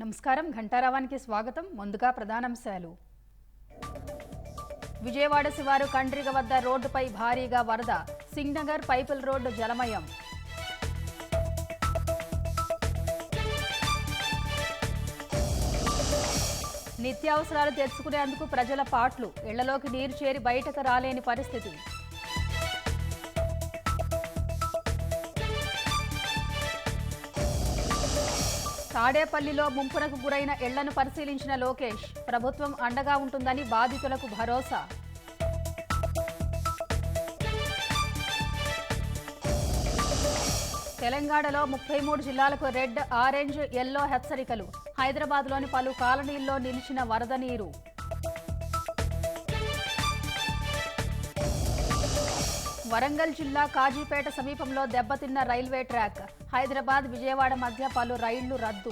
నమస్కారం ఘంటారావానికి స్వాగతం. ముందుగా ప్రధానాంశాలు. విజయవాడ శివారు కండ్రిగ వద్ద రోడ్డుపై భారీగా వరద, సింగ్నగర్ పైపుల్ రోడ్డు జలమయం. నిత్యావసరాలు తెచ్చుకునేందుకు ప్రజల పాట్లు, ఇళ్లలోకి నీరు చేరి బయటకు రాలేని పరిస్థితి. తాడేపల్లిలో ముంపునకు గురైన ఇళ్లను పరిశీలించిన లోకేష్, ప్రభుత్వం అండగా ఉంటుందని బాధితులకు భరోసా. తెలంగాణలో 33 జిల్లాలకు రెడ్, ఆరెంజ్, ఎల్లో హెచ్చరికలు. హైదరాబాద్లోని పలు కాలనీల్లో నిలిచిన వరద నీరు. వరంగల్ జిల్లా కాజీపేట సమీపంలో దెబ్బతిన్న రైల్వే ట్రాక్. హైదరాబాద్, విజయవాడ మధ్య పలు రైళ్లు రద్దు.